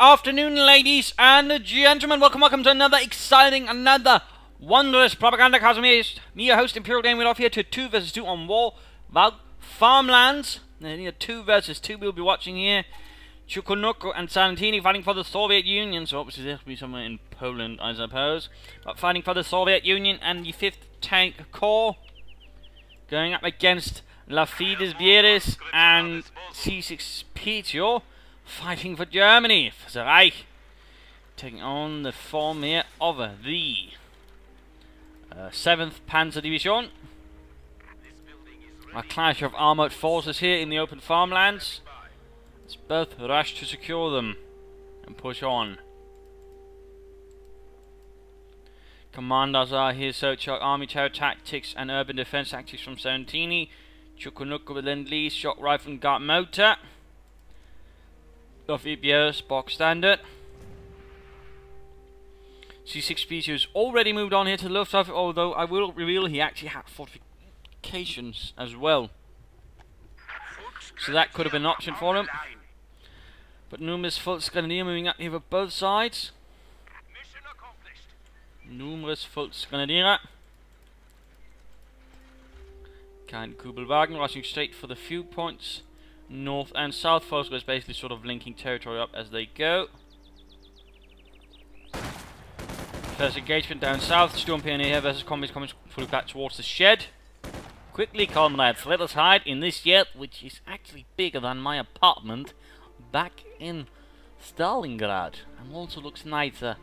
afternoon, ladies and gentlemen. Welcome to another exciting, another wondrous Propagandacast. Me, your host, Imperial Game. We're off here to 2 vs 2 on War Val Farmlands. 2 vs 2 we'll be watching here. Chukonuko and Sarantini fighting for the Soviet Union. So obviously this will be somewhere in Poland, I suppose. But fighting for the Soviet Union and the 5th Tank Corps. Going up against Lafeedes and C6 fighting for Germany, for the Reich, taking on the form here of the 7th Panther Division. A clash of armoured forces here in the open farmlands. Let's both rush to secure them and push on. Commanders are here: Social Army Terror Tactics and Urban Defense Tactics from Sarantini. Chukonuko with Lend-Lease, Shock Rifle and Guard Motor. Lafeedes, box standard. C6 has already moved on here to the Luftwaffe, although I will reveal he actually had fortifications as well. So that could have been an option for him. But numerous Volksgrenadier moving up here for both sides. Numerous Volksgrenadier. Kein Kubelwagen rushing straight for the few points. North and South Volksgrenadier is basically sort of linking territory up as they go. First engagement down south. Storm Pioneer here versus combat coming fully back towards the shed. Quickly, comrades, let us hide in this shed, which is actually bigger than my apartment back in Stalingrad, and also looks nicer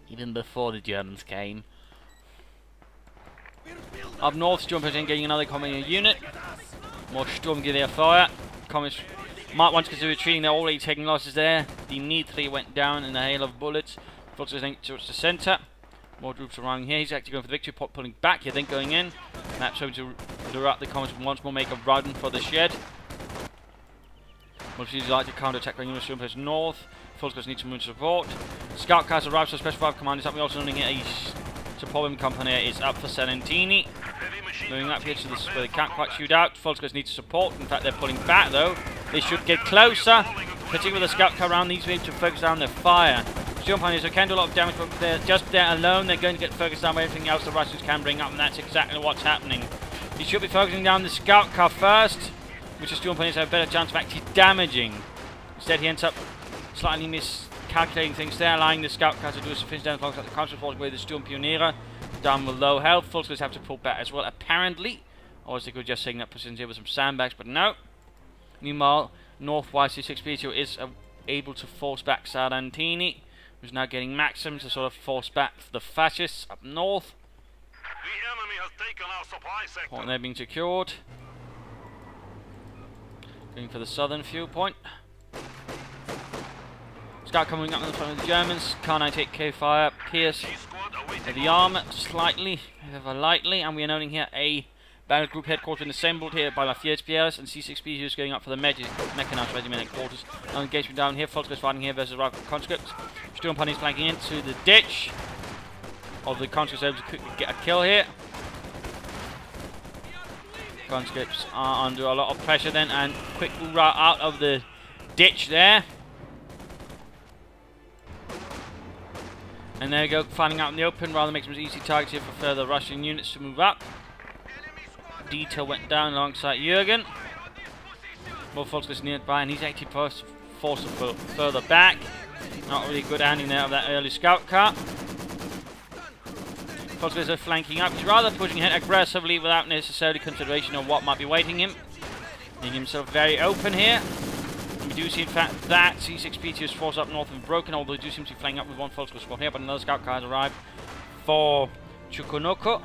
even before the Germans came. Up north, Storm Pioneer getting another combat unit. More Sturmgewehr fire. Communists might want to consider retreating, they're already taking losses there. The Nitri went down in a hail of bullets. Volkswagen towards the centre. More troops around here. He's actually going for the victory, pulling back here, then going in. That's hoping to direct the communists once more, make a run for the shed. Multitudes like to counter-attack by Union Push north. Volkswagen need to move support. Scout cars arrive, so Special 5 Command is up. We also knowing a support company is up for Sarantini. Moving up here to this where they can't quite shoot out. Volkswagen need to support. In fact, they're pulling back though. They should get closer. Particularly with the scout car around, these people to focus down their fire. Jump on so can do a lot of damage, but they're just there alone. They're going to get focused down by everything else the Russians can bring up, and that's exactly what's happening. He should be focusing down the scout car first, which is Jump on have a better chance of actually damaging. Instead, he ends up slightly miscalculating things there, allowing the scout car to do a sufficient damage at the constant force with the Sturm Pioneer down with low health. Volkswagen have to pull back as well, apparently. Or they could just taking that position here with some sandbags, but no. Meanwhile, northwise C6 is able to force back Sarantini, who's now getting Maxims to sort of force back the fascists up north. The enemy has taken our supply sector. Point there being secured. Going for the southern fuel point. Scout coming up in front of the Germans. Kar-98K fire, pierce the armor slightly, ever lightly, and we are noting here a battle group headquarters assembled here by Lafeedes and C6 is going up for the mechanized regiment headquarters. Now engagement down here, Volkswagen fighting here versus rival conscripts. Sturm Pioneer is flanking into the ditch. Of the conscripts able to get a kill here. Conscripts are under a lot of pressure then, and quick route out of the ditch there. And there we go, finding out in the open, rather makes them easy targets here for further Russian units to move up. Detail went down alongside Jürgen. More Volkswagen nearby, and he's actually forced further back. Not really good handling there of that early scout car. Volkswagen are flanking up. He's rather pushing ahead aggressively without necessarily consideration of what might be waiting him. Making himself very open here. We do see, in fact, that C6 is forced up north and broken, although they do seem to be flanking up with one Volkswagen squad here, but another scout car has arrived for Chukonuko.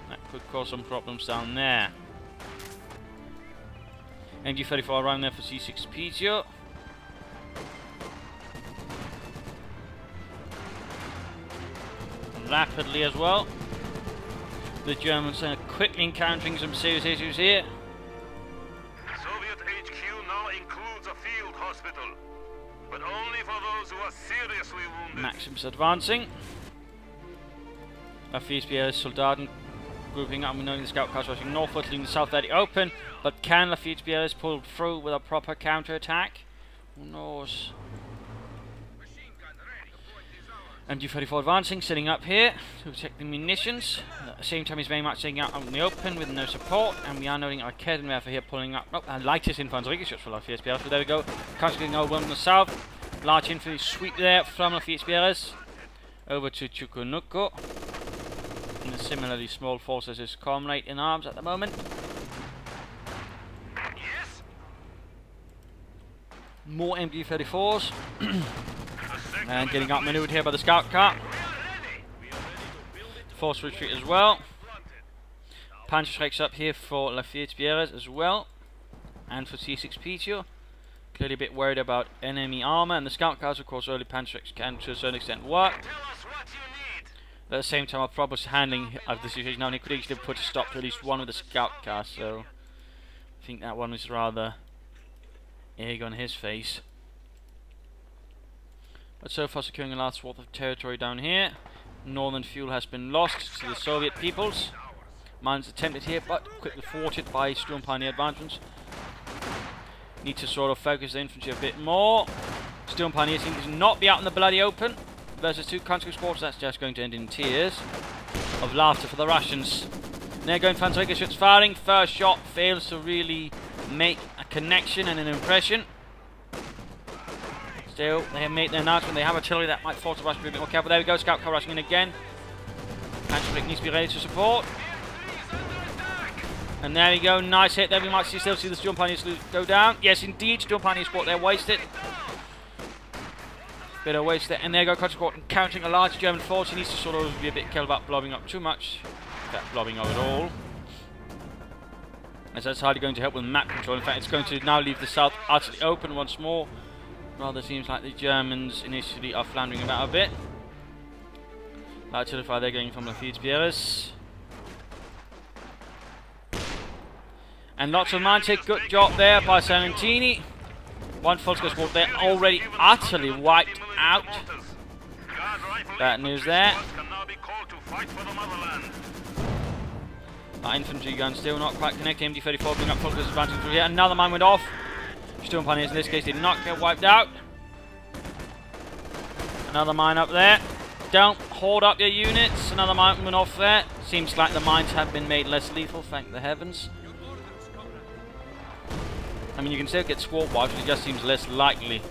That could cause some problems down there. MG-34 around there for C6 rapidly as well. The Germans are quickly encountering some serious issues here. Soviet HQ now includes a field hospital, but only for those who are seriously wounded. Maxims advancing. Lafeedes Soldaten grouping up. We know the scout cars rushing northward, leaving the south very open. But can Lafeedes pull through with a proper counter-attack? Who knows? MG34 advancing, sitting up here to protect the munitions. At the same time, he's very much sitting out in the open with no support. And we are noting our Kettenwerfer here pulling up. Oh, lightest infantry shots for Lafeedes. So there we go. Concentrating over on the south. Large infantry sweep there from Lafeedes over to Chukonuko. And a similarly small force as his comrade in arms at the moment. Yes. More MG34s. And getting outmaneuvered here by the scout car. Forced retreat as well. Panther strikes up here for Lafeedes as well. And for C6P2. Clearly a bit worried about enemy armor. And the scout cars, of course, early Panther strikes can to a certain extent work. At the same time, our Prob's handling of the situation now, and he could easily put a stop to at least one of the scout cars. So I think that one was rather egg on his face. But so far securing a large swath of territory down here. Northern fuel has been lost to the Soviet peoples. Mines attempted here, but quickly thwarted by Storm Pioneer advancements. Need to sort of focus the infantry a bit more. Storm Pioneer seem to not be out in the bloody open. Versus two country squads, that's just going to end in tears of laughter for the Russians. And they're going Panther firing. First shot fails to really make a connection and an impression. Still, they have made their announcement. They have artillery that might force the Russians to be a bit more careful. There we go, scout car rushing in again. Panther needs to be ready to support. And there we go, nice hit there. We might still see the Storm Pioneers go down. Yes, indeed, Storm Pioneers squad there wasted. Bit of waste there. And there you go, country squad encountering a large German force. He needs to sort of be a bit careful about blowing up too much. In fact, blowing up at all. As that's hardly going to help with map control. In fact, it's going to now leave the south utterly open once more. Rather seems like the Germans initially are floundering about a bit. Artillery fire they're going from Lafeedes. And lots of mines hit. Good job there by Sarantini. One full scale squad there already utterly wiped out. Bad news there. Our infantry gun still not quite connected. MG34 bring up full scale advancing through here. Another mine went off. Storm Pioneers in this case did not get wiped out. Another mine up there. Don't hoard up your units. Another mine went off there. Seems like the mines have been made less lethal, thank the heavens. I mean, you can still get squad wipes, but it just seems less likely.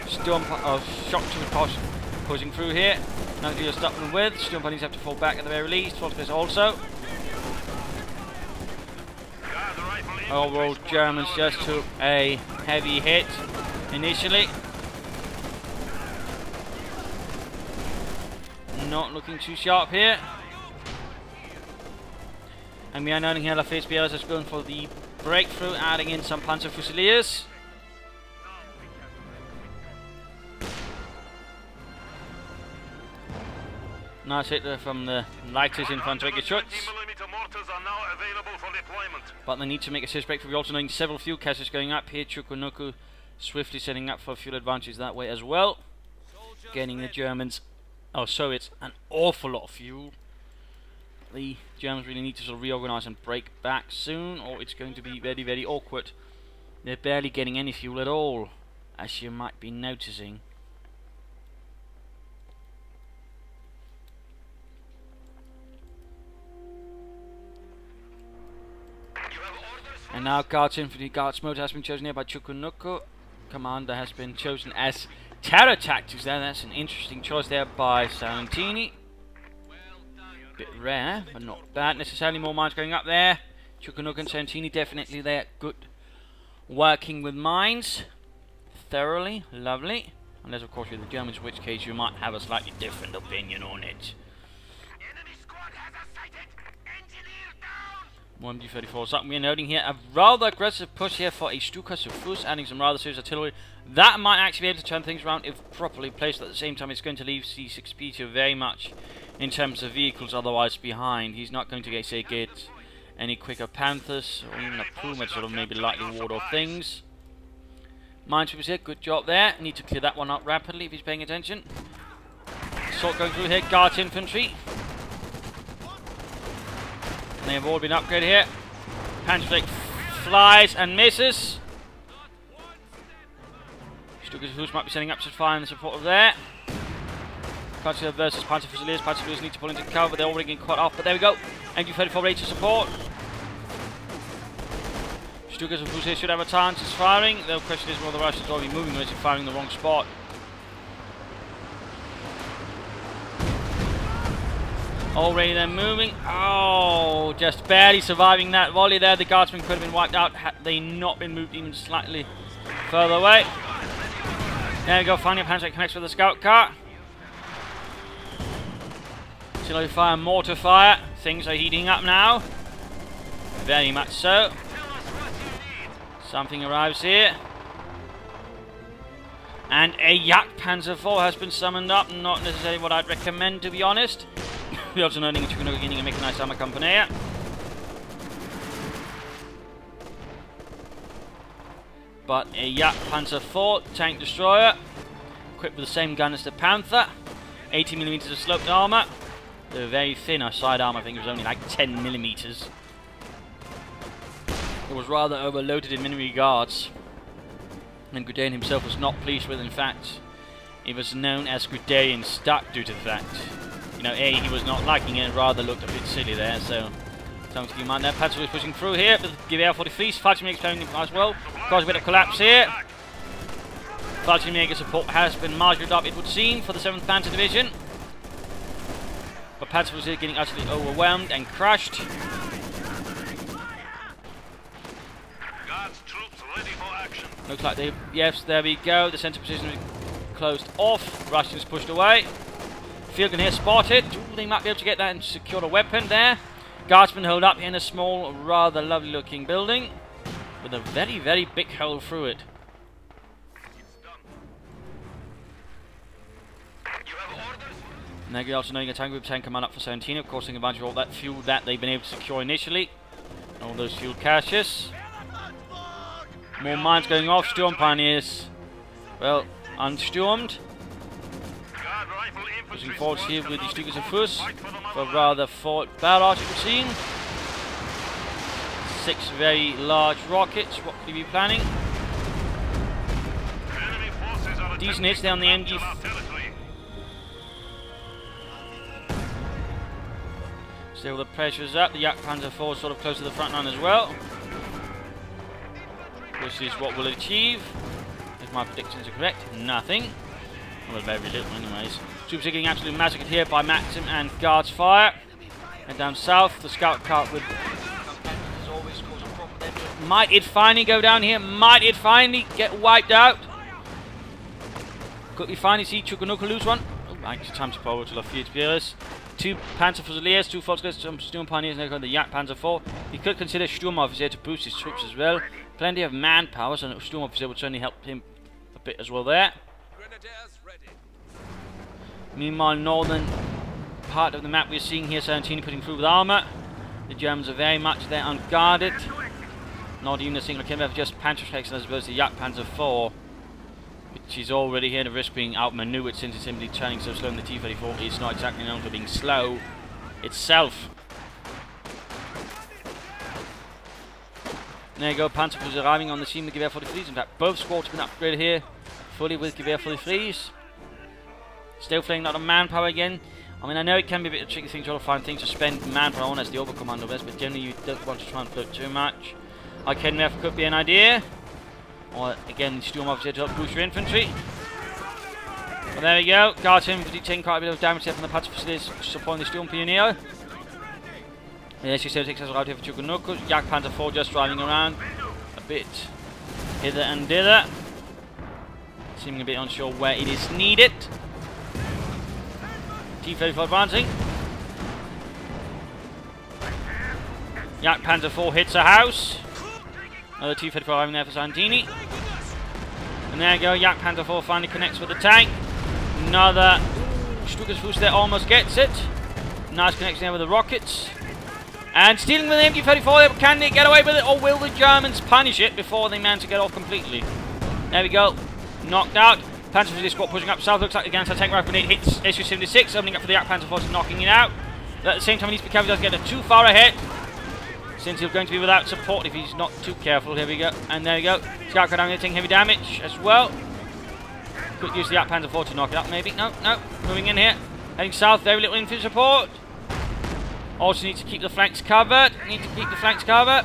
Storm shock to the cost pushing through here. Nothing to stop them with. Storm Pioneers have to fall back at the very least. Force also. Overall, Germans just took a heavy hit initially. Not looking too sharp here. And we are knowing here Lafeedes is going for the breakthrough, adding in some Panzer Fusiliers. Nice hit there from the lightest infantry shots. But they need to make a serious breakthrough. We're also knowing several fuel caches going up here. Chukonuko swiftly setting up for fuel advantage that way as well. Getting the Germans, Soviets, an awful lot of fuel. The Germans really need to sort of reorganize and break back soon, or it's going to be very, very awkward. They're barely getting any fuel at all, as you might be noticing. And now Guards Infantry Guards mode has been chosen here by Chukonuko. Commander has been chosen as Terror Tactics there. That's an interesting choice there by Sarantini. Bit rare, but not bad necessarily. More mines going up there. Chukonuko and Sarantini definitely there. Good working with mines. Thoroughly. Lovely. Unless of course you're the Germans, in which case you might have a slightly different opinion on it. More MG34s up. We're noting here a rather aggressive push here for a Stuka Sufus, adding some rather serious artillery. That might actually be able to turn things around if properly placed. At the same time, it's going to leave C6P2 very much in terms of vehicles otherwise behind. He's not going to get any quicker Panthers or even a Puma to sort of maybe lightly ward off things. Minesweepers here, good job there. Need to clear that one up rapidly if he's paying attention. Assault going through here, Guards Infantry. And they have all been upgraded here. Panther flies and misses. Chukonuko might be sending up to fire in the support of there. Panther versus Panther Fusiliers. Panther Fusiliers need to pull into cover, but they're already getting cut off. But there we go. MG34 ready to support. Chukonuko should have a chance. It's firing. The question is, will the Russians already moving, or is he firing in the wrong spot? Already they're moving. Oh, just barely surviving that volley there. The guardsmen could have been wiped out had they not been moved even slightly further away. There we go. Finally, a Panther connects with the scout car. Artillery fire, mortar fire. Things are heating up now. Very much so. Something arrives here. And a Yak Panzer IV has been summoned up. Not necessarily what I'd recommend, to be honest. We're also learning Chukonuko getting a mechanized armor company. But a Yak Panzer IV tank destroyer, equipped with the same gun as the Panther, 80mm of sloped armor. The very thin side armor, I think it was only like 10mm. It was rather overloaded in many regards, and Guderian himself was not pleased with. In fact, it was known as Guderian stuck due to the fact, you know, A, he was not liking it, rather looked a bit silly there, so something to keep in mind there. Panther was pushing through here, but Gewehr 43, Falchimir expanding as well, caused a bit of collapse here. Falchimir support has been margined up, it would seem, for the 7th Panzer Division. But Panther was here getting utterly overwhelmed and crushed. Guards, troops ready for action. Looks like they, yes, there we go, the centre position is closed off, Russians pushed away. Field gun here spotted. Ooh, they might be able to get that and secure a weapon there. Guardsmen hold up in a small, rather lovely looking building with a very, very big hole through it. Negi also knowing a tank group 10 command up for Sarantini, of course, taking advantage of all that fuel that they've been able to secure initially. And all those fuel caches. More mines going off. Storm Pioneers, well, unstormed. Pushing forward here with the Stugers of Fuss for rather fort barrage, it would seem. 6 very large rockets. What could he be planning? Decent hits there on the MG. Still the pressure's up. The Yak Panzer IV sort of close to the front line as well. This is what we'll achieve. If my predictions are correct, nothing. Well, very little anyways. Troops are getting absolutely massacred here by Maxim and Guards fire. And down south, the scout cart would always cause a problem there. Might it finally go down here? Might it finally get wiped out? Could we finally see Chukonuko lose one? Oh, right, it's time to forward to Lafeedes. 2 Panther Fusiliers, 2 Volksgrenz, some Sturm Pioneers, and the Yak Panzer IV. He could consider Sturmoffizier to boost his troops as well. Plenty of manpower, so Sturmoffizier would certainly help him a bit as well there. Meanwhile, northern part of the map we're seeing here, Sarantini putting through with armour. The Germans are very much there unguarded. Not even a single kill, just Panther strikes as opposed to Yak Panzer IV, which is already here to risk being outmaneuvered since it's simply turning so slow in the T-34. It's not exactly known for being slow itself. There you go, Panther was arriving on the scene with Gewehr 43s. In fact, both squads have been upgraded here fully with Gewehr 43s. Still flaying out of manpower again. I mean, I know it can be a bit of a tricky thing to find things to spend manpower on as the overcommando does, but generally you don't want to try and float too much. Arcade could be an idea. Or again, Sturmoffizier to help boost your infantry. Well, there we go. Guards infantry taking quite a bit of damage there from the Panther Fusiliers supporting the Sturm Pioneer. The SU-76 takes us out here for Chukonuko. Yak Panzer IV just driving around a bit hither and thither, seeming a bit unsure where it is needed. T-34 advancing. Yak Panzer IV hits a house. Another T-34 arriving there for Sarantini. And there you go, Yak Panzer IV finally connects with the tank. Another Stugers Fuss there almost gets it. Nice connection there with the rockets. And stealing with the MG34, can they get away with it, or will the Germans punish it before they manage to get off completely? There we go, knocked out. Panther Fusilier squad pushing up south, looks like the anti-tank rifle grenade hits SU-76, opening up for the Yak Panzer IV, knocking it out. But at the same time, he needs to be careful, he doesn't get too far ahead, since he's going to be without support if he's not too careful. Here we go, and there we go. Scout car down here taking heavy damage as well. Could use the Panzer 4 to knock it up, maybe. No, no. Moving in here. Heading south. Very little infantry support. Also need to keep the flanks covered. Need to keep the flanks covered.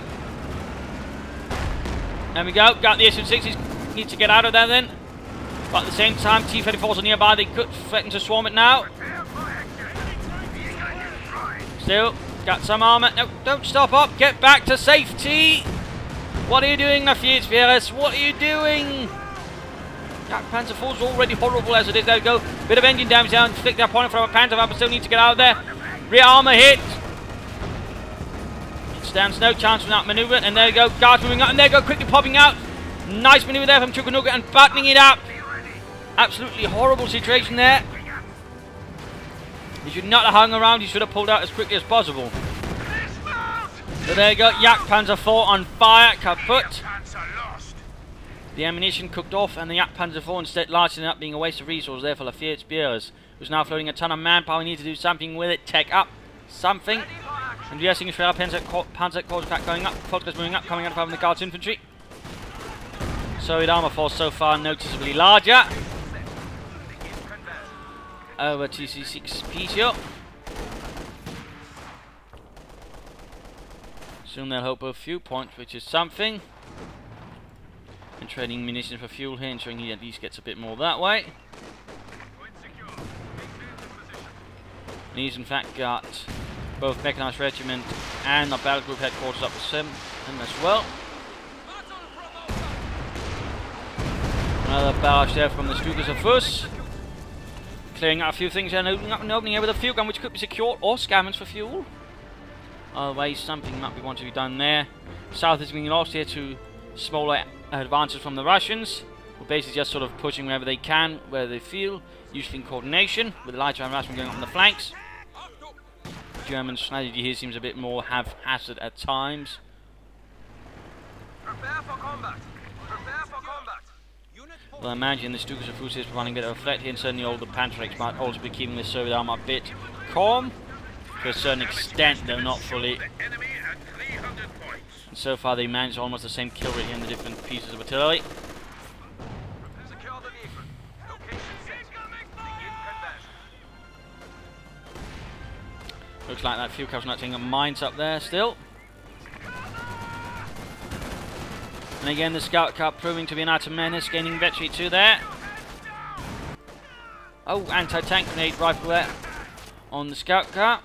There we go. Got the SM-6s. Need to get out of there then. But at the same time, T-34s are nearby. They could threaten to swarm it now. Still, got some armor. No, don't stop up. Get back to safety. What are you doing, Lafeedes? What are you doing? That Panzer 4's already horrible as it is. There we go. Bit of engine damage down. Flick their point from a Panther, but still need to get out of there. Rear armor hit. It stands no chance from that maneuver. And there we go. Guards moving up. And there we go. Quickly popping out. Nice maneuver there from Chukonuko and buttoning it up. Absolutely horrible situation there. He should not have hung around. He should have pulled out as quickly as possible. So there you go. Yak Panzer 4 on fire. Kaput. The ammunition cooked off, and the Yak Panzer 4 instead largely ended up being a waste of resources there for Lafeedes, who's now floating a ton of manpower. We need to do something with it. Tech up something. And we are seeing Panzer CoH2 going up. Volker's moving up, coming out of the Guards infantry. Soviet armor force so far noticeably larger. Over TC6 Pisio. Soon they'll hope a few points, which is something. And trading munitions for fuel here, ensuring he at least gets a bit more that way. And he's in fact got both Mechanized Regiment and the Battle Group headquarters up with him as well. Another barrage there from the Stukas of Fuss. Clearing out a few things and opening up and opening here with a fuel gun which could be secured, or scammers for fuel. Otherwise, something might be wanting to be done there. South is being lost here to smaller advances from the Russians. We're basically just sort of pushing wherever they can, where they feel, usually in coordination, with the light Russian going up on the flanks. German strategy here seems a bit more haphazard at times. Prepare for combat. Prepare for combat. Well, I imagine the Stukas of Fuss is providing a bit of a threat here, and certainly all the Panther might also be keeping the Soviet armor a bit calm. To a certain extent, though not fully. And so far they managed almost the same kill rate in the different pieces of artillery. Looks like that fuel cup's not taking mines up there still. And again the Scout Cup proving to be an utter menace, gaining victory too there. Oh, anti-tank grenade rifle there on the Scout Cup.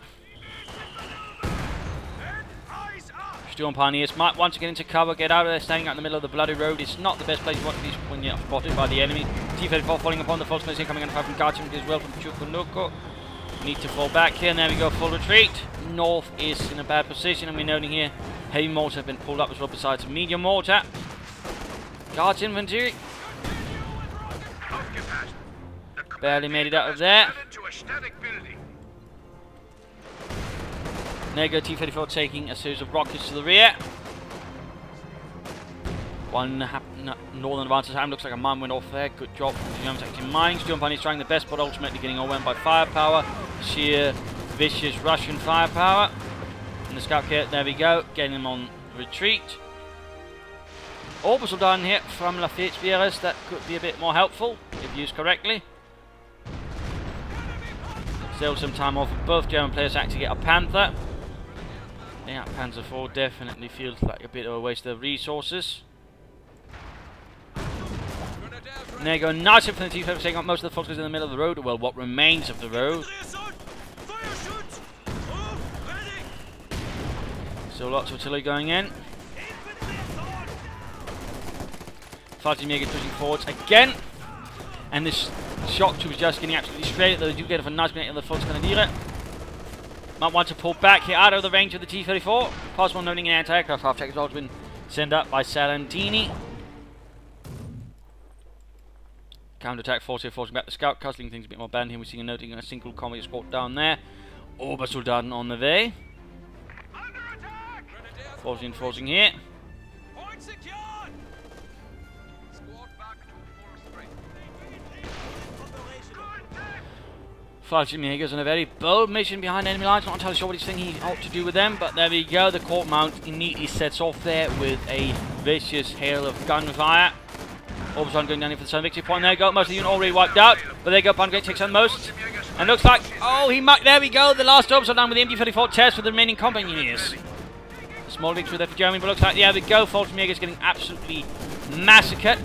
Storm Pioneers might want to get into cover, get out of there, standing out in the middle of the bloody road. It's not the best place you want to be when you're spotted by the enemy. T-34 falling upon the false missile, coming in from Guards as well from Chukonuko. Need to fall back here, and there we go, full retreat. North is in a bad position, and we're noting here heavy mortar have been pulled up as well, besides medium mortar. Guards infantry barely made it out of there. Nego T-34 taking a series of rockets to the rear. One northern advance time. Looks like a mine went off there. Good job. Germans actually mining. Storm Pioneers trying the best, but ultimately getting overwhelmed by firepower. Sheer vicious Russian firepower. And the Scout kit, there we go. Getting them on retreat. Orbital done here from Lafeedes. That could be a bit more helpful if used correctly. Still some time off for both German players to actually get a Panther. Yeah, Panzer 4 definitely feels like a bit of a waste of resources. And there you go, nice hit from the T-34 taking up most of the Volkers in the middle of the road. Well, what remains of the road. Still lots of artillery going in. Fighting Mega pushing forwards again. And this shock troop is just getting absolutely straight, though they do get a nice minute of the Volkskanadiere. Might want to pull back here out of the range of the T-34. Possible noting an anti-aircraft half check has also been sent up by Sarantini. Counter-attack force here forcing back the Scout, custling things a bit more bad here. We're seeing a noting a single combat squad down there. Orbital done on the way. Forcing here. Jimmy Higgins on a very bold mission behind enemy lines. Not entirely sure what he's thinking he ought to do with them, but there we go. The court mount neatly sets off there with a vicious hail of gunfire. Orbital going down here for the southern victory point. There you go. Most of the unit already wiped out. But there you go. Panther takes on most. And looks like, oh, there we go. The last Orbital down with the MD-34 test for the remaining combat units. Small victory there for Germany, but looks like, yeah, there we go. Volksmega getting absolutely massacred.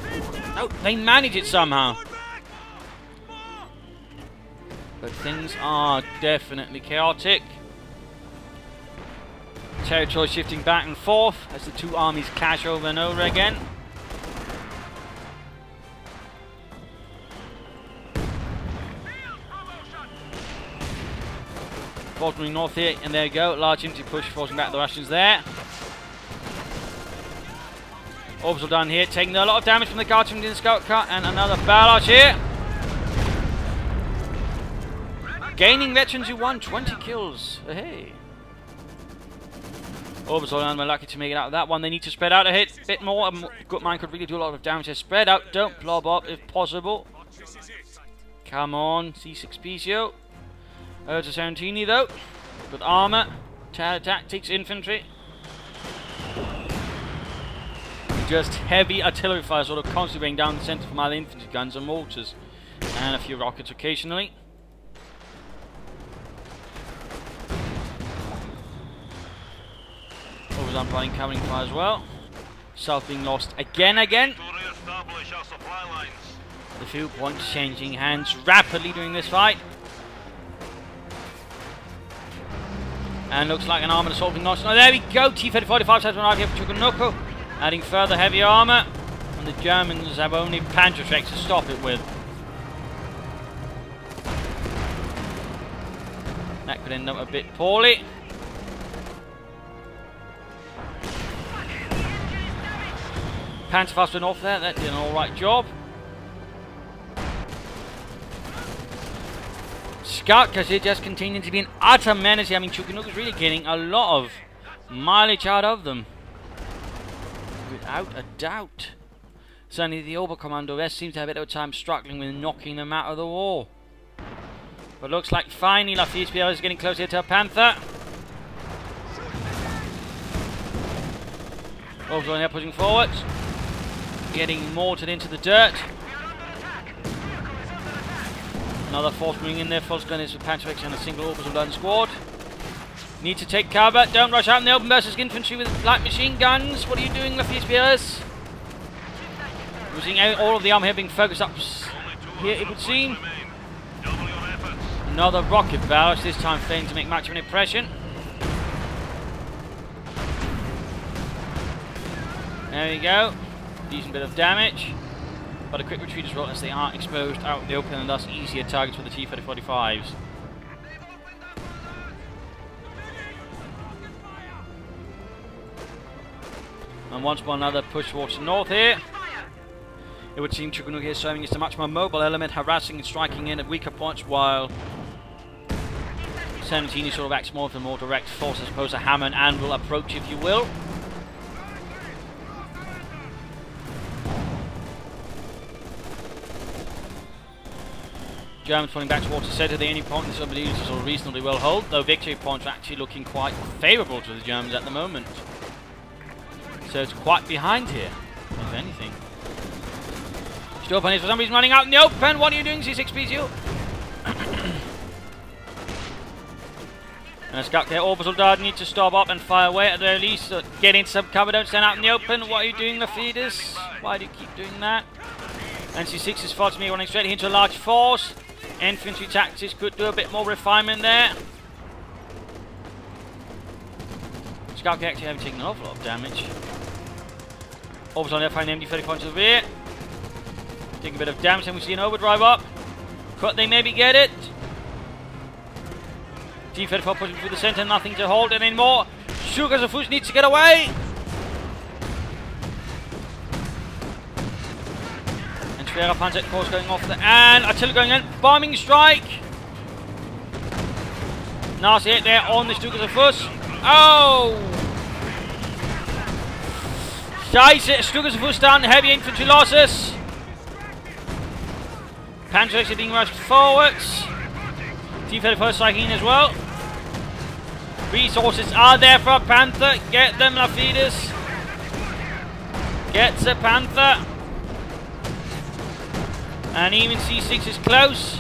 Oh, they manage it somehow. But things are definitely chaotic. Territory shifting back and forth as the two armies clash over and over again. Forcing north here, and there you go. Large infantry push forcing back the Russians there. Orbital down here, taking a lot of damage from the guards from the scout car, and another barrage here. Gaining veterans who won 20 kills. Hey. Orbital and we're lucky to make it out of that one. They need to spread out a bit more. Gutmine could really do a lot of damage here. Spread out, don't blob up if possible. Come on, C6 Pisio. To Sarantini though, with armor, tactics, infantry. Just heavy artillery fire sort of constantly bringing down the centre from other infantry guns and mortars. And a few rockets occasionally. Always on flying covering fire as well. South being lost again. The field points changing hands rapidly during this fight. And looks like an armoured assault being launched. Oh, there we go. T-35 has one out here for Chukonuko, adding further heavy armour. And the Germans have only Panther to stop it with. That could end up a bit poorly. Panther faster north there. That did an alright job. Scout because it just continuing to be an utter menace. I mean, Chukonuko is really getting a lot of mileage out of them. Without a doubt. Certainly the Oberkommando West seems to have a bit of time struggling with knocking them out of the war. But looks like finally Lafeedes is getting close here to a Panther. Also on there pushing forwards. Getting mortared into the dirt. Another force moving in there. False gun is with Panther and a single orbital gun squad. Need to take cover. Don't rush out in the open versus infantry with light machine guns. What are you doing, Lafeedes? Using all of the armor here being focused up here, it would seem. Another rocket barrage, this time failing to make much of an impression. There we go. Decent bit of damage. But a quick retreat as well as they are exposed out in the open and thus easier targets for the T-35s. And once more another push towards the north here. It would seem Chukonuko is serving as a much more mobile element, harassing and striking in at weaker points, while Sarantini sort of acts more of a more direct force as opposed to hammer and anvil approach, if you will. Germans pulling back towards the centre. The only point this is sort of reasonably well held, though victory points are actually looking quite favourable to the Germans at the moment. So it's quite behind here, if anything. Still for some reason running out in the open. What are you doing, C6PZU? And a scout there, orbital dart, need to stop up and fire away at the very least. Get into some cover, don't stand out in the open. What are you doing, Lafeedes? Why do you keep doing that? And C6 is faulting me running straight into a large force. Infantry tactics could do a bit more refinement there. Scout actually having taken an awful lot of damage. Orbital there, find the MD-35 to the rear. Taking a bit of damage, and we see an overdrive up. Could they maybe get it? T-34 pushing through the centre, nothing to hold it anymore. Chukonuko needs to get away. And Schwerer Panzer course going off there, and artillery going in. Bombing strike. Nasty hit there on the Chukonuko. Oh! Scheiße, Chukonuko down, heavy infantry losses. Panther actually being rushed forwards. T-34 striking in as well. Resources are there for a Panther. Get them, Lafeedes. Gets a Panther. And even C6 is close.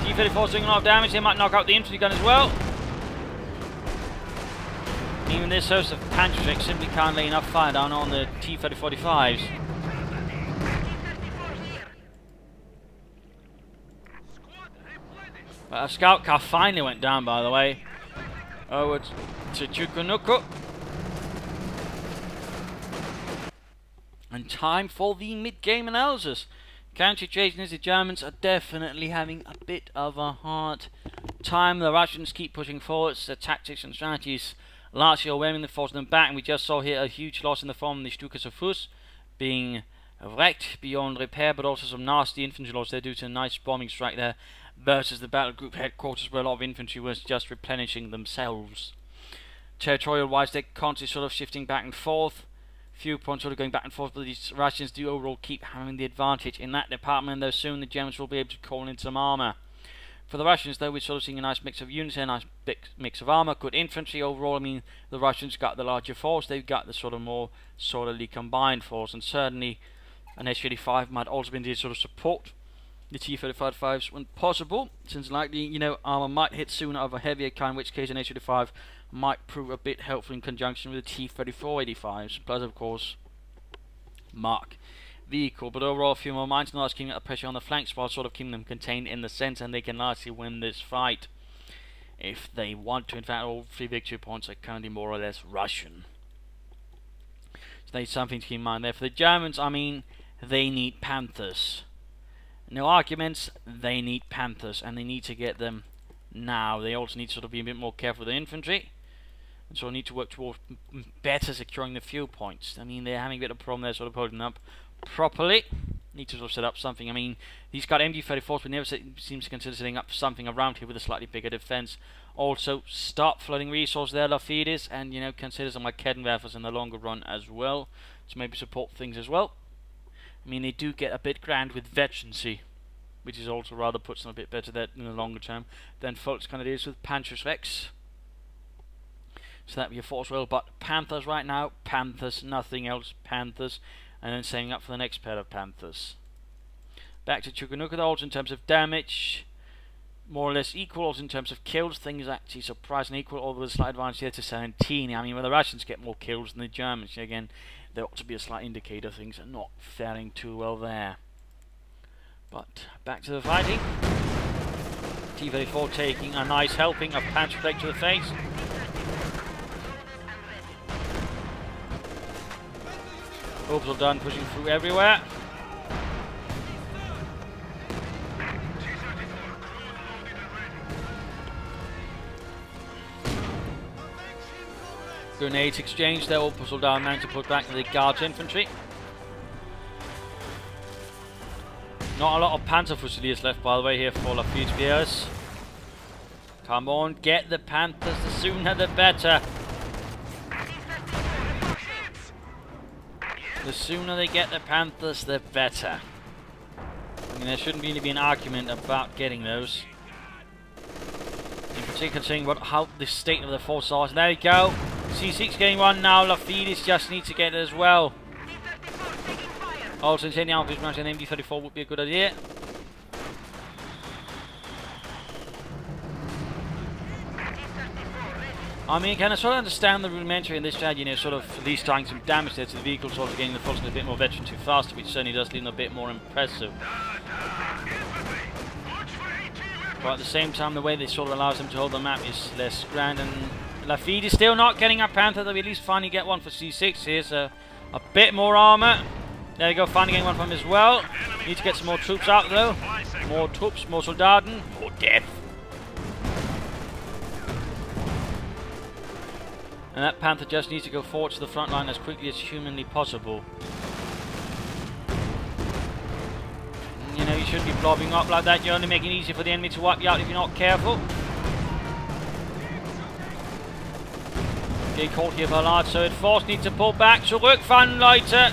T-34 is doing a lot of damage. They might knock out the infantry gun as well. Even this host of Panther simply can't lay enough fire down on the T-3045s. A scout car finally went down, by the way. Over to Chukonuko. And time for the mid-game analysis. Counter-situation is the Germans are definitely having a bit of a hard time. The Russians keep pushing forwards. Their tactics and strategies largely overwhelmingly forcing them back. And we just saw here a huge loss in the form of the CoH2 being wrecked beyond repair, but also some nasty infantry loss there due to a nice bombing strike there versus the battle group headquarters where a lot of infantry was just replenishing themselves. Territorial wise, they're constantly sort of shifting back and forth. Few points sort of going back and forth, but these Russians do overall keep having the advantage in that department, though soon the Germans will be able to call in some armour. For the Russians, though, we're sort of seeing a nice mix of units, a nice mix of armour, good infantry overall. I mean, the Russians got the larger force, they've got the sort of more solidly combined force, and certainly an S-35 might also be needed to sort of support the T-35s when possible, since likely, you know, armour might hit sooner of a heavier kind, in which case an S-35 might prove a bit helpful in conjunction with the T-34-85s, plus of course Mark vehicle. But overall, a few more mines and keeping up the pressure on the flanks while sort of keeping them contained in the centre, and they can largely win this fight if they want to. In fact, all 3 victory points are currently more or less Russian. So there's something to keep in mind there. For the Germans, I mean, they need Panthers. No arguments, they need Panthers, and they need to get them now. They also need to sort of be a bit more careful with the infantry, and so need to work towards better securing the fuel points. I mean, they're having a bit of a problem there, sort of holding up properly. Need to sort of set up something. I mean, these got MG-34s, but never seems to consider setting up something around here with a slightly bigger defense. Also, start flooding resources there, Lafeedes, and, you know, consider some like Kettenwerfers in the longer run as well, to maybe support things as well. I mean, they do get a bit grand with veterancy, which is also rather puts them a bit better there in the longer term than Fultz kind of is with Panthers Rex. So that would be a force well, but Panthers right now, Panthers, nothing else, Panthers, and then setting up for the next pair of Panthers. Back to Chukonuko, also in terms of damage, more or less equal. Also in terms of kills, things actually surprisingly equal, although with a slight advantage here to Sarantini. I mean, when the Russians get more kills than the Germans, again, there ought to be a slight indicator things are not faring too well there. But back to the fighting. T-34 taking a nice helping of Panther Flag to the face. Hopes are done, pushing through everywhere. Grenades exchanged, they're all puzzled down, managed to put back to the Guards infantry. Not a lot of Panther Fusiliers left, by the way, here for Lafeedes. Come on, get the Panthers, the sooner the better. The sooner they get the Panthers, the better. I mean, there shouldn't really be an argument about getting those. In particular, considering how the state of the force are. There we go. C6 getting one now. Lafeedes just needs to get it as well. Also, taking out this match, an MD-34 would be a good idea. I mean, can I sort of understand the rudimentary in this strategy, you know, sort of at least trying some damage there to the vehicle, sort of getting the force a bit more veteran too fast, which certainly does leave them a bit more impressive. But at the same time, the way this sort of allows them to hold the map is less grand, and Lafeedes is still not getting a Panther, though we at least finally get one for C6. Here's a bit more armour. There you go, finally getting one from him as well. Need to get some more troops out, though. More troops, more Soldaten, more death. And that Panther just needs to go forward to the front line as quickly as humanly possible. You know, you shouldn't be blobbing up like that. You're only making it easier for the enemy to wipe you out if you're not careful. Getting caught here by a large surge force. Need to pull back. Zurück, Leute.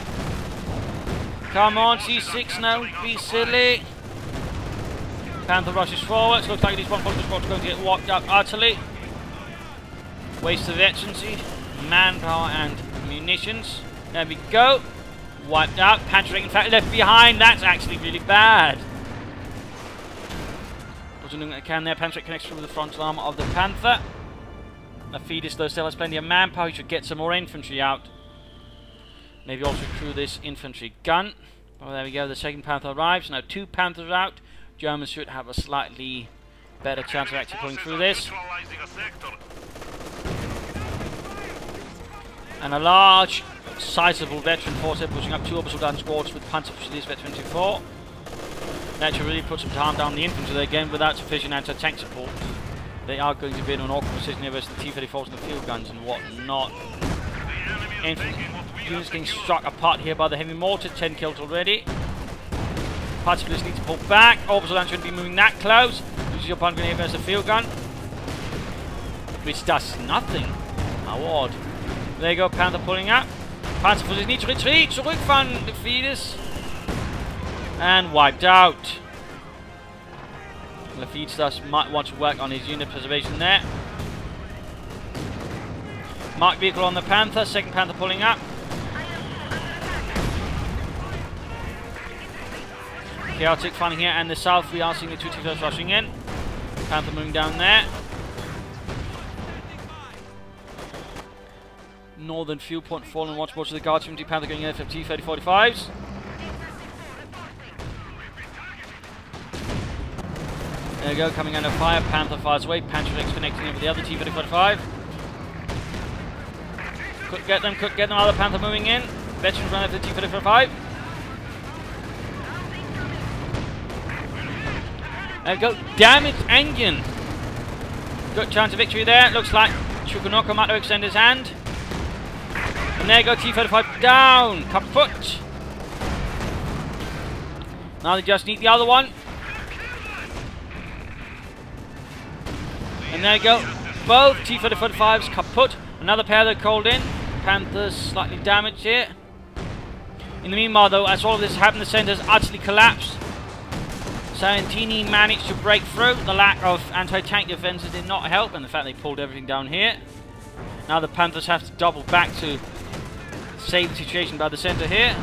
Come on, C6 now. Be silly. Panther rushes forward. Looks like this one focus squad is going to get wiped up utterly. Waste of veterancy, manpower and munitions. There we go. Wiped out. Panther, in fact, left behind. That's actually really bad. Wasn't doing what I can there. Panther connects through the frontal armor of the Panther. Lafeedes, though, still has plenty of manpower. He should get some more infantry out. Maybe also through this infantry gun. Oh, there we go. The second Panther arrives. Now 2 Panthers out. Germans should have a slightly better chance of actually pulling through this. And a large, sizable veteran force here pushing up 2 orbital gun squads with Panther Fusiliers Veteran 24. That should really put some time down the infantry there again without sufficient anti-tank support. They are going to be in an awkward position here versus the T-34s and the field guns and whatnot. Infantry units getting struck apart here by the heavy mortar. 10 killed already. Participants need to pull back. Orbital gun shouldn't be moving that close. Uses your pun grenade versus the field gun, which does nothing. How odd. There you go, Panther pulling up. Panther forces need to retreat. Zurückfahren, Lafeedes. And wiped out. Lafeedes thus might want to work on his unit preservation there. Marked vehicle on the Panther. Second Panther pulling up. Chaotic fun here, and the south we are seeing the 2 T-first rushing in. Panther moving down there. Northern fuel point fallen once more to the guards. 70 Panther going in FFT 3045s. There we go, coming under fire. Panther fires away. Panther X connecting in with the other T-3045. Could get them, Other Panther moving in. Veterans run over the T-3045. There we go, damaged engine. Good chance of victory there. Looks like Chukonuko might have extended his hand. And there you go, T-35 down. Kaput. Now they just need the other one. And there you go, both T-35s kaput. Another pair that called in. Panthers slightly damaged here. In the meanwhile, though, as all of this happened, the centre has utterly collapsed. Sarantini managed to break through. The lack of anti-tank defences did not help, and the fact they pulled everything down here. Now the Panthers have to double back to save the situation by the centre here.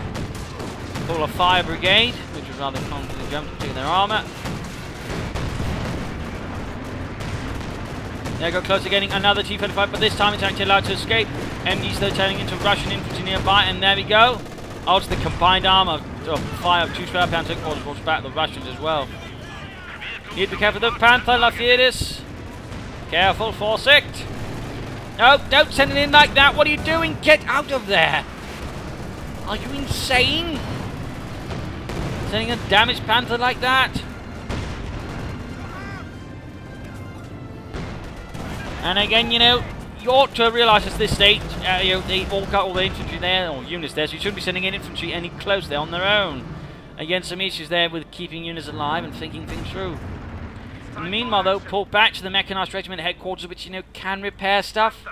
Pull a fire brigade, which was rather common for the Germans to take their armour. There you go, closer getting another T-35, but this time it's actually allowed to escape. MDs though turning into Russian infantry nearby, and there we go. Also the combined armour fire of 2 spare Panther orders brought back the Russians as well. Need to be careful of the Panther, Lafeedes. Careful, foresight. No, don't send it in like that. What are you doing? Get out of there. Are you insane? Sending a damaged Panther like that? And again, you know, you ought to realise at this stage, you know, they all got all the infantry there, or units there, so you shouldn't be sending in infantry any close there on their own. Again, some issues there with keeping units alive and thinking things through. In the meanwhile, though, pull back to the Mechanised Regiment headquarters, which, you know, can repair stuff.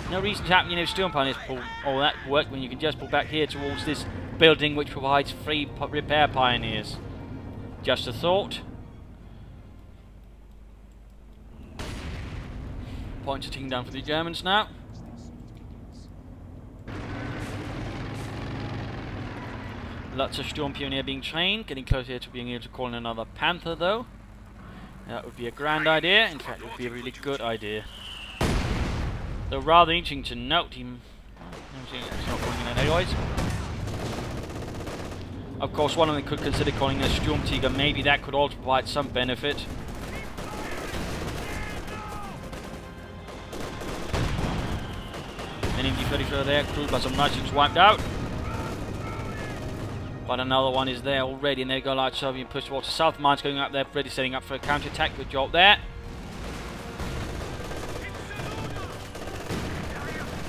No reason to have, you know, steel pioneers pull all that work when you can just pull back here towards this building, which provides free repair pioneers. Just a thought. Points are ticking down for the Germans now. Lots of Sturmpioneer being trained, getting closer here to being able to call in another Panther though. That would be a grand idea, in fact it would be a really good idea. Though rather interesting to note, it's not calling in that anyways. Of course one of them could consider calling a Sturmtiger, maybe that could also provide some benefit. MG-34 there, crewed by some Russians wiped out. But another one is there already, and they go large Soviet push towards the south. Mines going up there, ready setting up for a counter-attack. Good job there.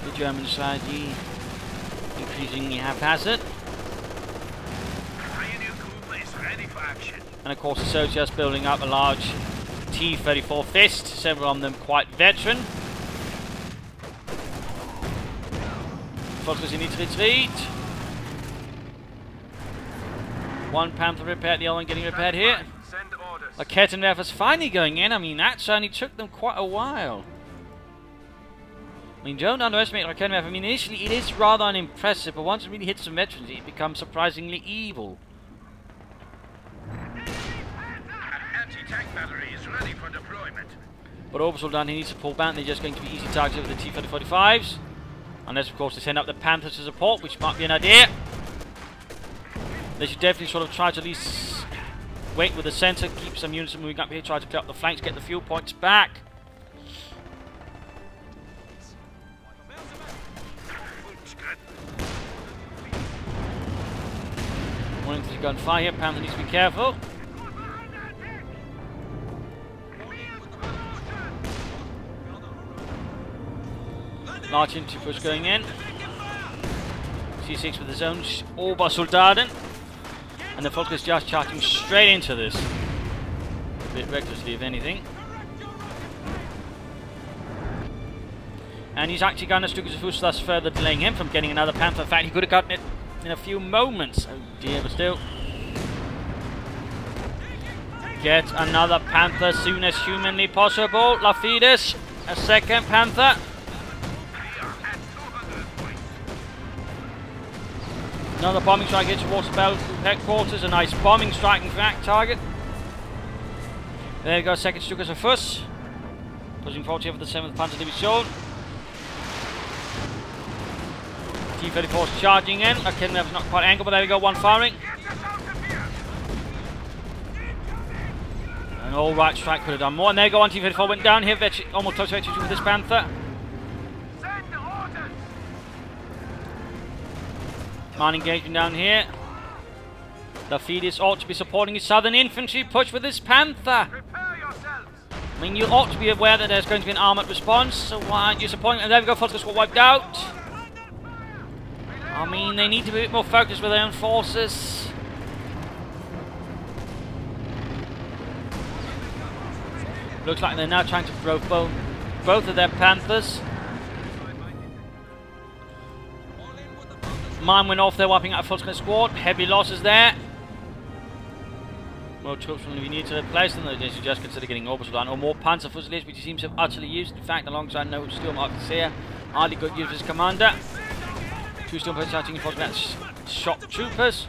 The German strategy increasingly haphazard. And of course the Soviets building up a large T-34 fist, several of them quite veteran. Focus, you need to retreat. One Panther repaired, the other one getting repaired here. A Kettenwerfer's finally going in. I mean, that certainly took them quite a while. mean, don't underestimate Rakenmev. I mean, initially it is rather unimpressive, but once it really hits some veterans, it becomes surprisingly evil. An anti-tank battery is ready for deployment. But Orbital down, he needs to pull back. They're just going to be easy targets over the T-3045s. Unless, of course, they send up the Panthers to support, which might be an idea. They should definitely sort of try to at least wait with the centre, keep some units moving up here, try to clear up the flanks, get the fuel points back. Wanting to go and fire here, Panther needs to be careful. Large infantry push going in. C6 with his own Obersoldaten. And the Volk is just charging straight into this. A bit recklessly, if anything. And he's actually going to Stukas thus further delaying him from getting another Panther. In fact, he could have gotten it in a few moments. Oh dear, but still. Get another Panther as soon as humanly possible. Lafeedes, a second Panther. Another bombing strike here towards the battlefield headquarters. A nice bombing strike in fact target. There you go, second Stukas of Fuss. Pushing forward here for the 7th Panther Division. T-34's charging in. Okay, that's not quite angled, but there we go, one firing. An all-right strike could have done more. And there you go, one T-34 went down here. Almost close to victory with this Panther. Man engaging down here. Lafeedes ought to be supporting his southern infantry push with this Panther. I mean, you ought to be aware that there's going to be an armoured response, so why aren't you supporting? And there we go, Volk got wiped out. I mean, they need to be a bit more focused with their own forces. Looks like they're now trying to throw both of their Panthers. Mine went off there, wiping out a full squad. Heavy losses there. More troops will be needed to replace them. They should just consider getting Orbital down or more Panzer Fusiliers, which he seems to have utterly used. In fact, alongside no Storm Officer, hardly good use as commander. Two Storm charging force about shock troopers.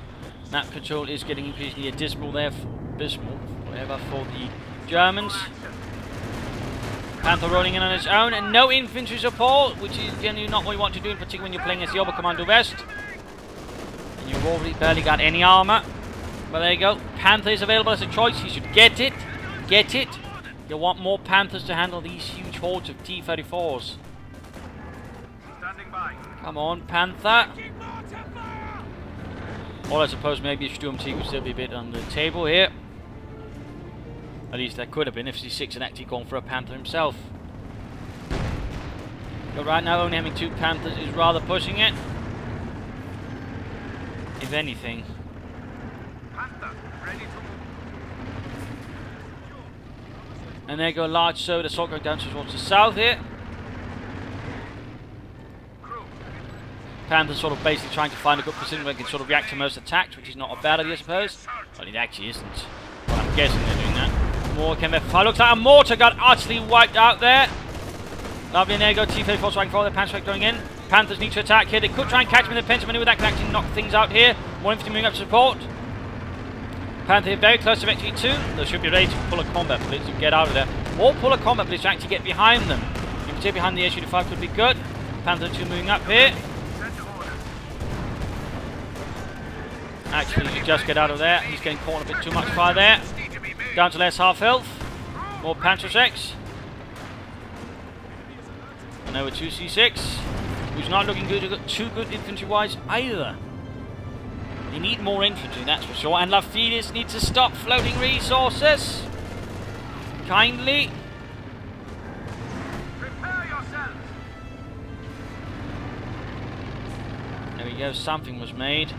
Map control is getting increasingly dismal there, whatever, for the Germans. Panther rolling in on its own, and no infantry support, which is generally not what you want to do, in particular when you're playing as the Oberkommando West. And you've already barely got any armour. But there you go. Panther is available as a choice. You should get it. Get it. You want more Panthers to handle these huge hordes of T-34s. Standing by. Come on, Panther. Or I suppose maybe a Sturm T would still be a bit on the table here. At least there could have been if C6 had actually gone for a Panther himself. But right now only having two Panthers is rather pushing it. If anything. Panther, ready to move. And there you go, a large soda assault going down towards the south here. Panther's sort of basically trying to find a good position where he can sort of react to most attacks, which is not a bad idea, I suppose. Well, it actually isn't. But I'm guessing they're doing that. More KMF. Looks like a mortar got utterly wiped out there. Lovely, and there you go. T-34 striking forward. The Panther strike going in. Panthers need to attack here. They could try and catch him in the pencil maneuver. That could actually knock things out here. More infantry moving up to support. Panther here very close to victory too. They should be ready to pull a combat blitz to get out of there. Or pull a combat blitz to actually get behind them. In particular behind the SU-5 could be good. Panther 2 moving up here. Actually, he should just get out of there. He's getting caught a bit too much fire there. Down to less half health. More Panther 6. And over 2 C6. Who's not looking good. Too good infantry-wise either. They need more infantry, that's for sure. And Lafeedes needs to stop floating resources. Kindly. Prepare yourselves. There we go, something was made.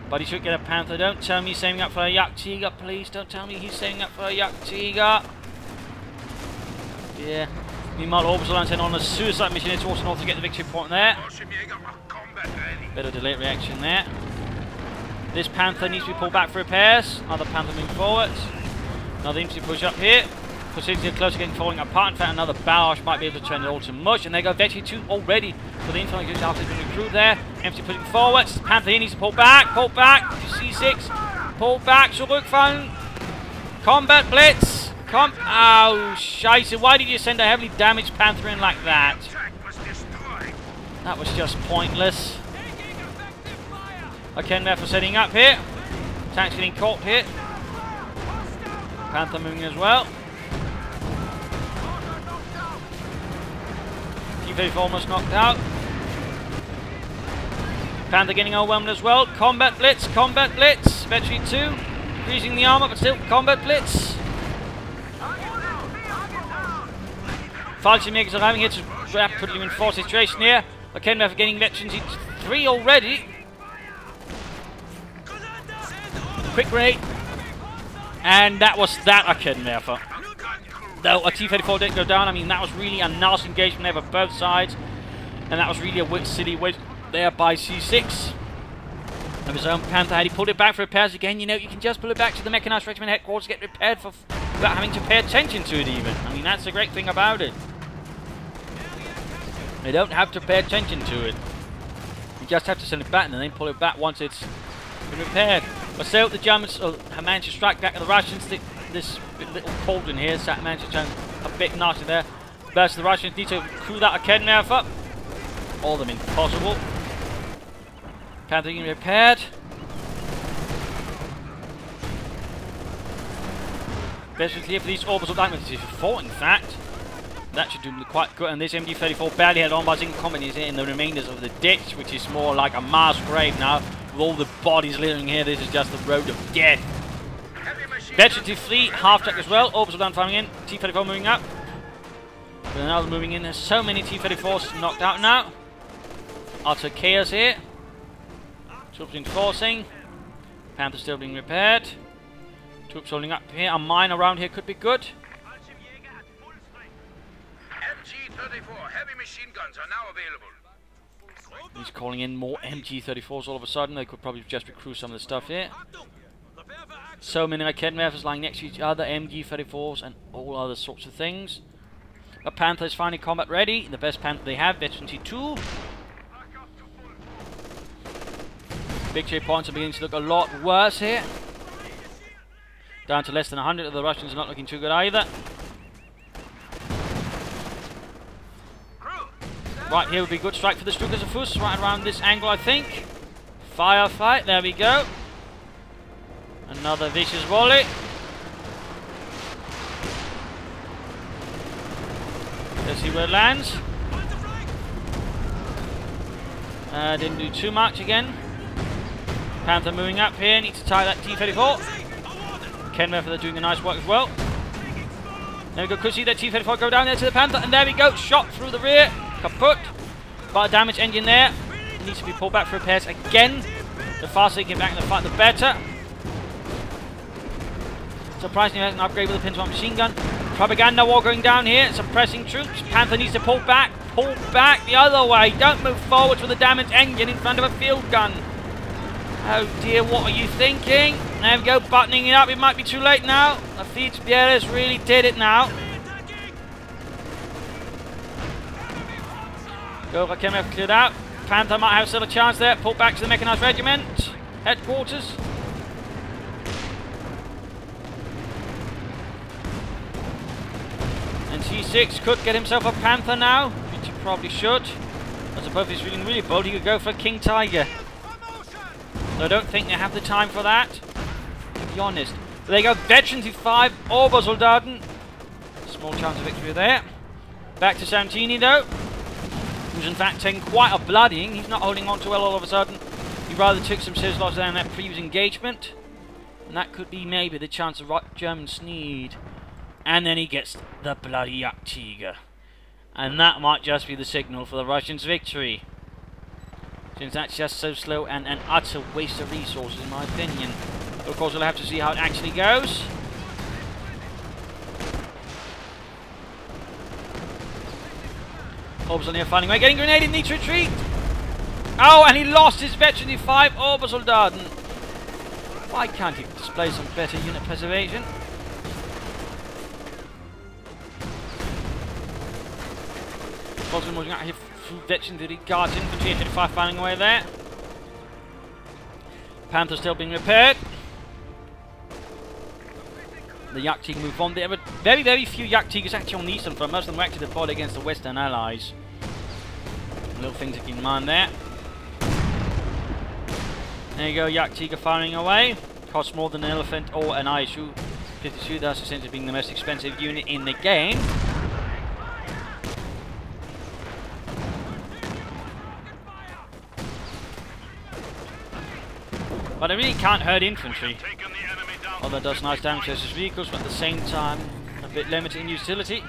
But he should get a Panther. Don't tell me he's saving up for a Yak Tiger, please. Don't tell me he's saving up for a Yak Tiger. Yeah. Meanwhile, Orbital sent on a suicide mission towards the north to get the victory point there. Bit of delayed reaction there. This Panther needs to be pulled back for repairs. Other Panther moving forward. Another infantry push up here. Proceeding closer, getting falling apart. In fact, another barrage might be able to turn it all to mush. And they go Vetri 2 already for the infantry just after the recruit there. Empty pushing forwards. Panther needs to pull back. Pull back. C6. Pull back. Zurückfallen. Combat Blitz. Oh, scheisse. Why did you send a heavily damaged Panther in like that? That was just pointless. Okay, now for setting up here. Tank's getting caught here. Panther moving as well. T-34 almost knocked out. Panther getting overwhelmed as well. Combat Blitz, Combat Blitz. Vetri 2, increasing the armor, but still Combat Blitz. Fallschirmjägers arriving here to rapidly reinforce the situation here. Okay, we're getting Veterans 3 already. Quick rate. And that was that Raketenwerfer. Though a T-34 didn't go down, I mean, that was really a nasty engagement there for both sides. And that was really a silly waste there by C6. Of his own Panther, had he pulled it back for repairs again, you know, you can just pull it back to the Mechanized Regiment headquarters, get repaired without having to pay attention to it even. I mean, that's the great thing about it. They don't have to pay attention to it. You just have to send it back and then pull it back once it's been repaired. But still, the Germans have managed to strike back at the Russians. This little cauldron here, managed to turn a bit nasty there. But the Russians need to crew that Raketenwerfer. All of them impossible. Panther getting repaired. Best clear for these orbital diamonds. T-34, in fact. That should do quite good. And this MG-34 barely held on by single companies here in the remainders of the ditch, which is more like a mass grave now. With all the bodies littering here, this is just the road of death. Veteran T3, half-track as well. Orbital down firing in. T-34 moving up. With another moving in. There's so many T-34s knocked out now. Utter chaos here. Troops reinforcing. Panther still being repaired. Troops holding up here. A mine around here could be good. MG-34 heavy machine guns are now available. He's calling in more MG-34s all of a sudden. They could probably just recruit some of the stuff here. So many Raketenwerfers lying next to each other, MG-34s and all other sorts of things. But Panther is finally combat ready. The best Panther they have, Veteran T2. Victory points are beginning to look a lot worse here. Down to less than 100. The Russians are not looking too good either. Right here would be a good strike for the Stukas of Fuss, right around this angle, I think. Firefight, there we go. Another vicious volley. Let's see where it lands. Didn't do too much again. Panther moving up here, needs to tie that T-34. Kenwerfer, they're doing a nice work as well. There we go, could see that T-34 go down there to the Panther, and there we go, shot through the rear. Kaput. Got a damaged engine there. It needs to be pulled back for repairs again. The faster they get back in the fight, the better. Surprisingly, has an upgrade with a Pin-1 machine gun. Propaganda war going down here. Suppressing troops. Panther needs to pull back. Pull back the other way. Don't move forwards with a damaged engine in front of a field gun. Oh dear, what are you thinking? There we go, buttoning it up. It might be too late now. Lafeedes really did it now. Go, Raketenwerfer cleared out. Panther might have still a chance there. Pull back to the Mechanized Regiment headquarters. And T6 could get himself a Panther now, which he probably should. I suppose if he's feeling really bold, he could go for a King Tiger. So I don't think they have the time for that, to be honest. But there you go, Veteran T5, Obersoldaten. Small chance of victory there. Back to Sarantini though, who's in fact taking quite a bloodying. He's not holding on too well all of a sudden. He rather took some serious losses in that previous engagement. And that could be maybe the chance the Germans need. And then he gets the bloody Jagdtiger. And that might just be the signal for the Russians' victory. Since that's just so slow and an utter waste of resources in my opinion. Of course we'll have to see how it actually goes. Orbs here finding a way, getting grenaded, needs to retreat. Oh, and he lost his Veteran D5 Obersoldaten. Why can't he display some better unit preservation? Boston moving out here through veteran to the guards infantry, 35 firing away there. Panther still being repaired. The Yak Tiger move on. There were very, very few Yak Tigers actually on the eastern front. Most of them were actually deployed against the western allies. Little thing to keep in mind there. There you go, Yak Tiger firing away. Costs more than an elephant or an ISU 52, thus essentially being the most expensive unit in the game. But it really can't hurt infantry. Although it does nice damage to his vehicles, but at the same time, a bit limited in utility.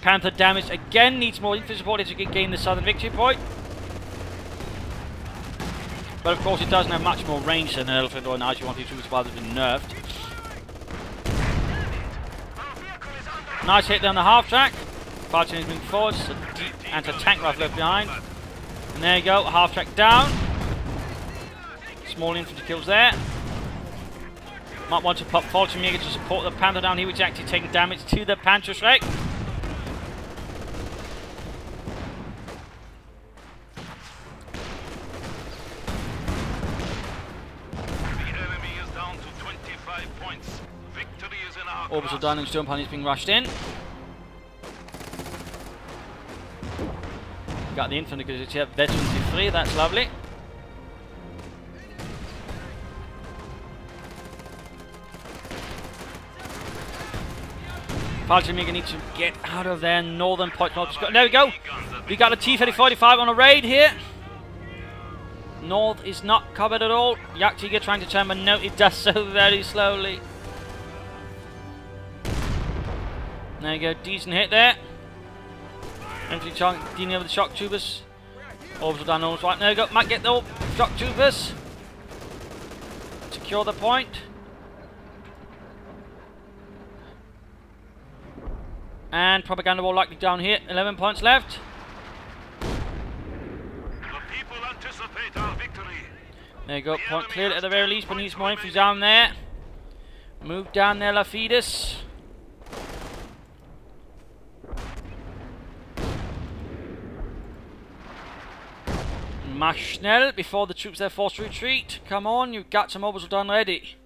Panther damage again, needs more infantry support to gain the southern victory point. But of course it doesn't have much more range than an elephant or an ISU-152, which has been nerfed. Nice hit down the half track. Sarantini is moving forward, so deep anti-tank rifle left behind. And there you go, half track down. Small infantry kills there. Might want to pop Fallschirmjäger to support the Panther down here, which is actually taking damage to the Panther strike. Orbital Dynamo Stone Pony is being rushed in. Got the infantry because it's here, veterans in free, that's lovely. Fallschirmjäger needs to get out of their northern point. There we go! We got a T-3045 on a raid here. North is not covered at all. Yak Tiger trying to turn, but no, it does so very slowly. There you go, decent hit there. Infantry dealing over the shock troopers. Orbital Dynamos right, there you go, might get the shock troopers. Secure the point. And propaganda wall likely down here, 11 points left. The people anticipate our victory. There you go, point cleared at the very least, but needs more infantry down there. Move down there, Lafeedes. Mach schnell before the troops are forced to retreat. Come on, you've got some orbital done ready.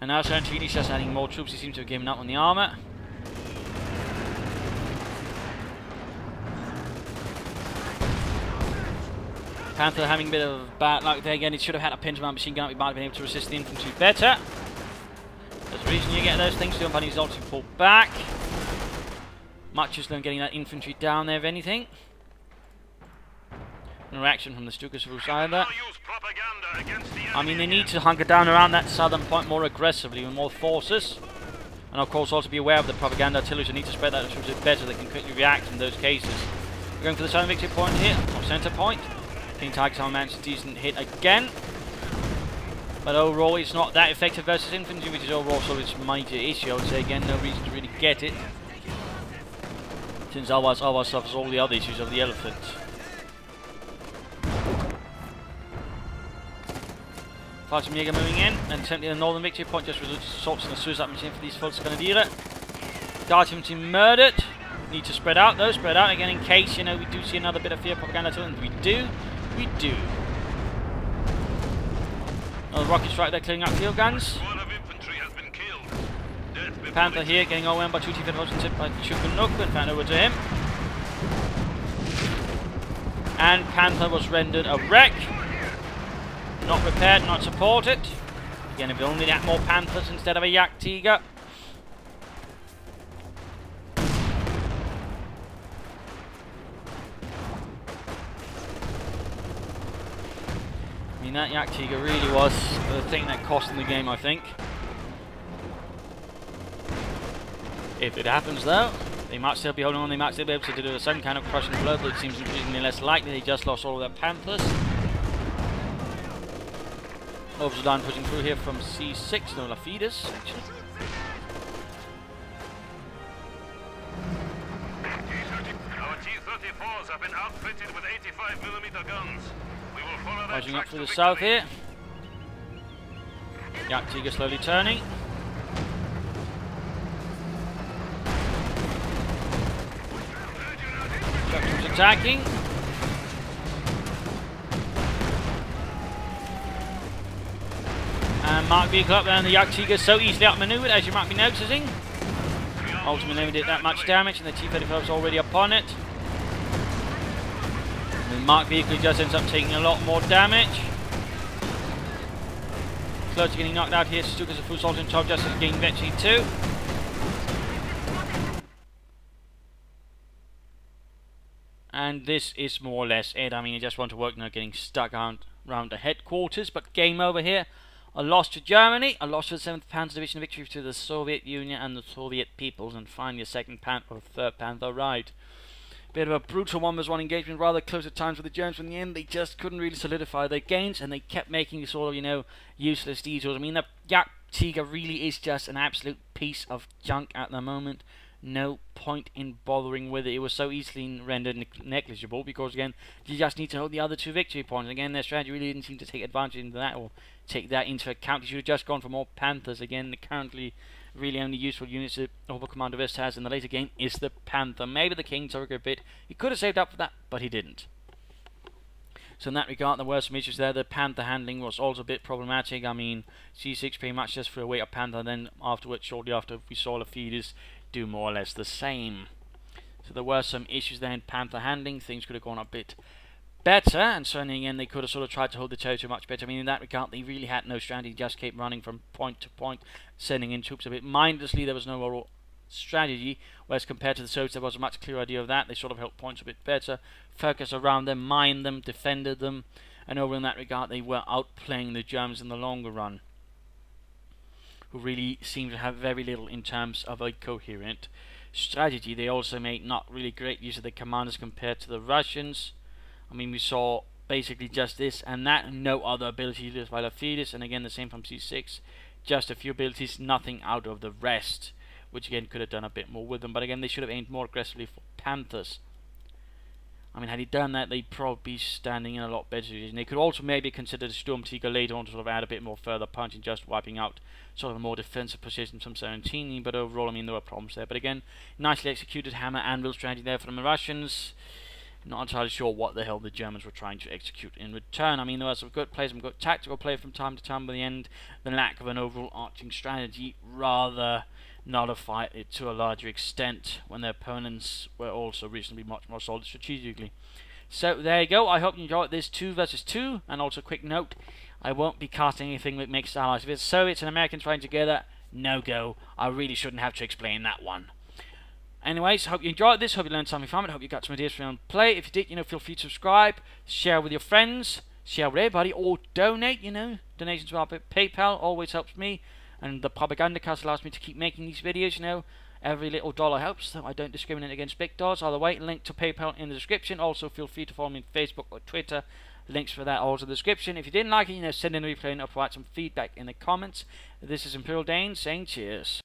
And now Sarantini is just adding more troops. He seems to have given up on the armour. Panther having a bit of bad luck there again. It should have had a pinch machine gun. He might have been able to resist the infantry better. There's a reason you get those things. The company's also pulled back. Much is getting that infantry down there, if anything. No reaction from the Stukas either. I mean, they need to hunker down around that southern point more aggressively with more forces. And of course also be aware of the propaganda artillery, so need to spread that troops a bit better. They can quickly react in those cases. We're going for the southern victory point here, or centre point. King Tiger's arm managed a decent hit again. But overall it's not that effective versus infantry, which is overall sort of its major issue. I would say again, no reason to really get it. Since Alwas suffers all the other issues of the elephant. Fallschirmjäger moving in and attempting the northern victory point, just results in a suicide machine for these folks Grenadier. Guard infantry murdered. Need to spread out though, spread out again in case, you know, we do see another bit of fear propaganda to them. We do. Another rocket strike there, clearing up field guns. Panther here getting overwhelmed by two T-50s and tipped by Chukonuko and found over to him. And Panther was rendered a wreck. Not repaired, not supported. Again, if we only had more Panthers instead of a Yak Tiger. I mean, that Yak Tiger really was the thing that cost them the game, I think. If it happens though, they might still be holding on, they might still be able to do some kind of crushing blow, but it seems increasingly less likely. They just lost all of their Panthers. Oversudden pushing through here from C6, no Lafeedes, actually. Our T-34s have been outfitted with 85mm guns. We will follow that Marching up track through to the south victory. here. Yak Tiger slowly turning. attacking. And Mark vehicle up there, and the Jagdtiger so easily outmaneuvered, as you might be noticing. Ultimately never did that much damage, and the T-35 was already upon it. The Mark vehicle just ends up taking a lot more damage. Close getting knocked out here. Stuka's a full assault in top, just as getting eventually too. And this is more or less it. I mean, you just want to work now, getting stuck around the headquarters, but game over here. A loss to Germany, a loss to the 7th Panzer Division, victory to the Soviet Union and the Soviet peoples, and finally a 2nd Panther or 3rd Panther ride. Bit of a brutal 1-1 engagement, rather close at times with the Germans. In the end, they just couldn't really solidify their gains, and they kept making this sort of, you know, useless detours. I mean, the Jagdtiger really is just an absolute piece of junk at the moment. No point in bothering with it. It was so easily rendered negligible because, again, you just need to hold the other 2 victory points. Again, their strategy really didn't seem to take advantage into that or take that into account. You should have just gone for more Panthers. Again, the currently really only useful units that Commander West has in the later game is the Panther. Maybe the King took a bit. He could have saved up for that, but he didn't. So in that regard, there were some issues there. The Panther handling was also a bit problematic. I mean, C6 pretty much just threw away a Panther, then afterwards, shortly after, we saw Lafeedes do more or less the same. So there were some issues there in Panther handling. Things could have gone a bit better, and certainly again they could have sort of tried to hold the territory much better. I mean, in that regard, they really had no strategy, just kept running from point to point, sending in troops a bit mindlessly. There was no overall strategy, whereas compared to the Soviets there was a much clearer idea of that. They sort of held points a bit better, focused around them, mined them, defended them, and over in that regard they were outplaying the Germans in the longer run, who really seemed to have very little in terms of a coherent strategy. They also made not really great use of their commanders compared to the Russians. I mean, we saw basically just this and that, no other abilities used by Lafeedes, and again the same from C6, just a few abilities, nothing out of the rest, which again could have done a bit more with them, but again they should have aimed more aggressively for Panthers. I mean, had he done that, they'd probably be standing in a lot better position. They could also maybe consider the Sturmtiger later on to sort of add a bit more further punch and just wiping out sort of a more defensive position from Sarantini, but overall, I mean, there were problems there. But again, nicely executed hammer anvil strategy there from the Russians. Not entirely sure what the hell the Germans were trying to execute in return. I mean, there was some good play, some good tactical play from time to time, but in the end, the lack of an overall arching strategy rather nullified it to a larger extent when their opponents were also reasonably much more solid strategically. So there you go. I hope you enjoyed this 2 versus 2, and also a quick note, I won't be casting anything with mixed allies. If it's Soviets and Americans fighting together, no go. I really shouldn't have to explain that one. Anyways, hope you enjoyed this, hope you learned something from it, hope you got some ideas for your own play. If you did, you know, feel free to subscribe, share with your friends, share with everybody, or donate, you know. Donations via PayPal always helps me, and the Propagandacast allows me to keep making these videos, you know. Every little dollar helps, so I don't discriminate against big dollars. Either way, link to PayPal in the description. Also, feel free to follow me on Facebook or Twitter. Links for that also in the description. If you didn't like it, you know, send in a replay and provide some feedback in the comments. This is Imperial Dane saying cheers.